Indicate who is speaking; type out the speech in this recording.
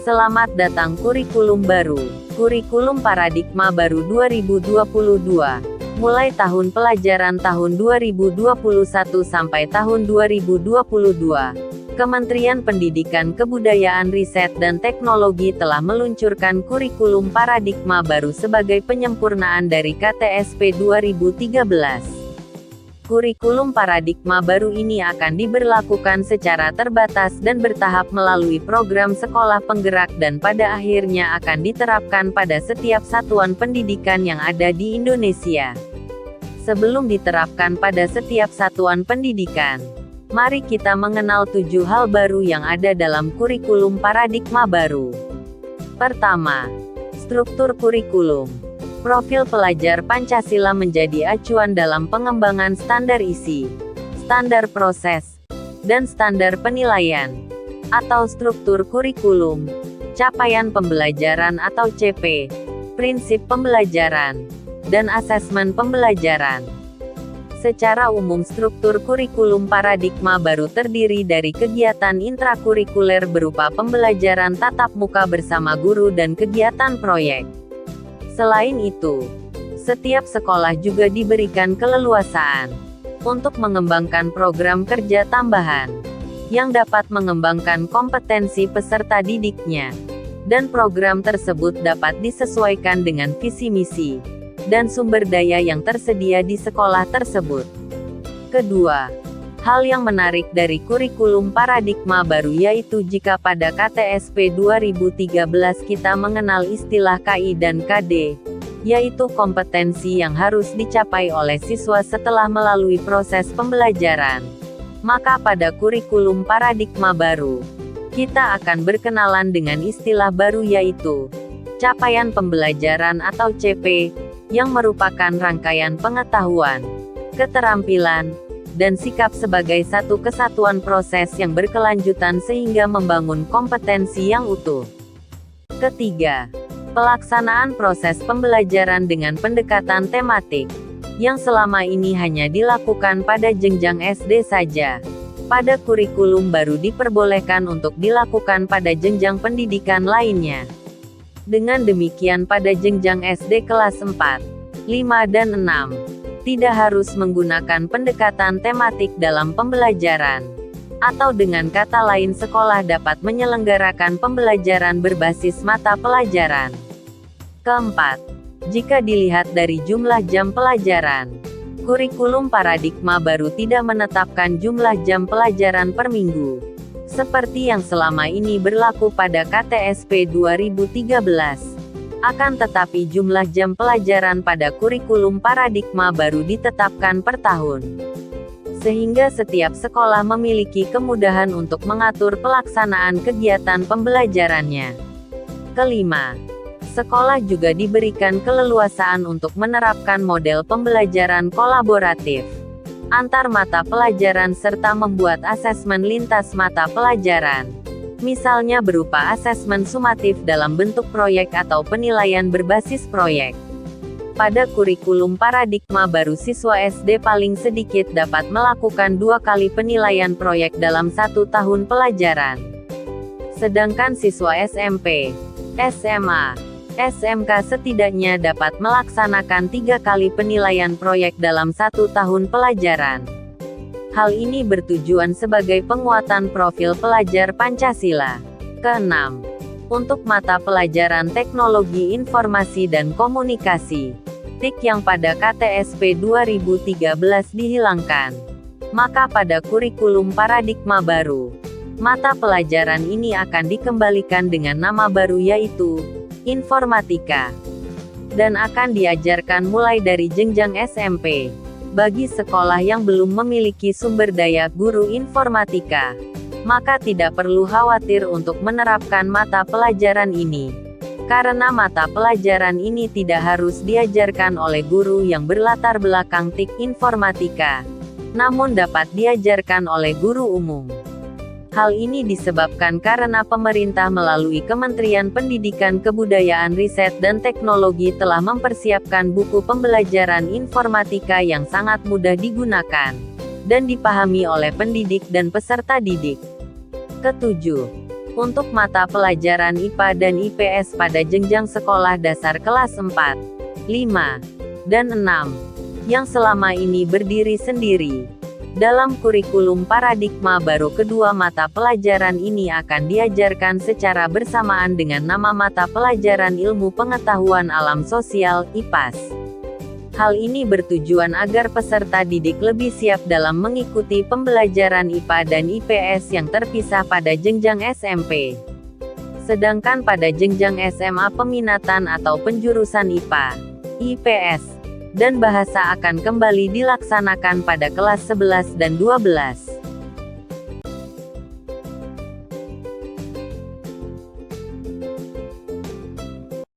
Speaker 1: Selamat datang kurikulum baru. Kurikulum paradigma baru 2022. Mulai tahun pelajaran tahun 2021 sampai tahun 2022. Kementerian Pendidikan Kebudayaan Riset dan Teknologi telah meluncurkan kurikulum paradigma baru sebagai penyempurnaan dari KTSP 2013. Kurikulum paradigma baru ini akan diberlakukan secara terbatas dan bertahap melalui program sekolah penggerak dan pada akhirnya akan diterapkan pada setiap satuan pendidikan yang ada di Indonesia. Sebelum diterapkan pada setiap satuan pendidikan, mari kita mengenal 7 hal baru yang ada dalam kurikulum paradigma baru. Pertama, struktur kurikulum. Profil pelajar Pancasila menjadi acuan dalam pengembangan standar isi, standar proses, dan standar penilaian, atau struktur kurikulum, capaian pembelajaran atau CP, prinsip pembelajaran, dan asesmen pembelajaran. Secara umum struktur kurikulum paradigma baru terdiri dari kegiatan intrakurikuler berupa pembelajaran tatap muka bersama guru dan kegiatan proyek. Selain itu, setiap sekolah juga diberikan keleluasaan untuk mengembangkan program kerja tambahan yang dapat mengembangkan kompetensi peserta didiknya, dan program tersebut dapat disesuaikan dengan visi misi dan sumber daya yang tersedia di sekolah tersebut. Kedua, hal yang menarik dari kurikulum paradigma baru yaitu jika pada KTSP 2013 kita mengenal istilah KI dan KD, yaitu kompetensi yang harus dicapai oleh siswa setelah melalui proses pembelajaran. Maka pada kurikulum paradigma baru, kita akan berkenalan dengan istilah baru yaitu capaian pembelajaran atau CP, yang merupakan rangkaian pengetahuan, keterampilan, dan sikap sebagai satu kesatuan proses yang berkelanjutan sehingga membangun kompetensi yang utuh. Ketiga, pelaksanaan proses pembelajaran dengan pendekatan tematik, yang selama ini hanya dilakukan pada jenjang SD saja. Pada kurikulum baru diperbolehkan untuk dilakukan pada jenjang pendidikan lainnya. Dengan demikian pada jenjang SD kelas 4, 5 dan 6, tidak harus menggunakan pendekatan tematik dalam pembelajaran. Atau dengan kata lain sekolah dapat menyelenggarakan pembelajaran berbasis mata pelajaran. Keempat, jika dilihat dari jumlah jam pelajaran, kurikulum paradigma baru tidak menetapkan jumlah jam pelajaran per minggu, seperti yang selama ini berlaku pada KTSP 2013. Akan tetapi jumlah jam pelajaran pada kurikulum paradigma baru ditetapkan per tahun. Sehingga setiap sekolah memiliki kemudahan untuk mengatur pelaksanaan kegiatan pembelajarannya. Kelima, sekolah juga diberikan keleluasaan untuk menerapkan model pembelajaran kolaboratif antar mata pelajaran serta membuat asesmen lintas mata pelajaran. Misalnya berupa asesmen sumatif dalam bentuk proyek atau penilaian berbasis proyek. Pada kurikulum paradigma baru siswa SD paling sedikit dapat melakukan 2 kali penilaian proyek dalam 1 tahun pelajaran. Sedangkan siswa SMP, SMA, SMK setidaknya dapat melaksanakan 3 kali penilaian proyek dalam 1 tahun pelajaran. Hal ini bertujuan sebagai penguatan profil pelajar Pancasila. Keenam, untuk mata pelajaran Teknologi Informasi dan Komunikasi, TIK yang pada KTSP 2013 dihilangkan, maka pada kurikulum paradigma baru, mata pelajaran ini akan dikembalikan dengan nama baru yaitu Informatika, dan akan diajarkan mulai dari jenjang SMP. Bagi sekolah yang belum memiliki sumber daya guru informatika, maka tidak perlu khawatir untuk menerapkan mata pelajaran ini. Karena mata pelajaran ini tidak harus diajarkan oleh guru yang berlatar belakang TIK informatika, namun dapat diajarkan oleh guru umum. Hal ini disebabkan karena pemerintah melalui Kementerian Pendidikan Kebudayaan Riset dan Teknologi telah mempersiapkan buku pembelajaran informatika yang sangat mudah digunakan dan dipahami oleh pendidik dan peserta didik. Ketujuh, untuk mata pelajaran IPA dan IPS pada jenjang sekolah dasar kelas 4, 5, dan 6, yang selama ini berdiri sendiri. Dalam kurikulum paradigma baru, kedua mata pelajaran ini akan diajarkan secara bersamaan dengan nama mata pelajaran Ilmu Pengetahuan Alam Sosial, IPAS. Hal ini bertujuan agar peserta didik lebih siap dalam mengikuti pembelajaran IPA dan IPS yang terpisah pada jenjang SMP. Sedangkan pada jenjang SMA peminatan atau penjurusan IPA, IPS, dan bahasa akan kembali dilaksanakan pada kelas 11 dan 12.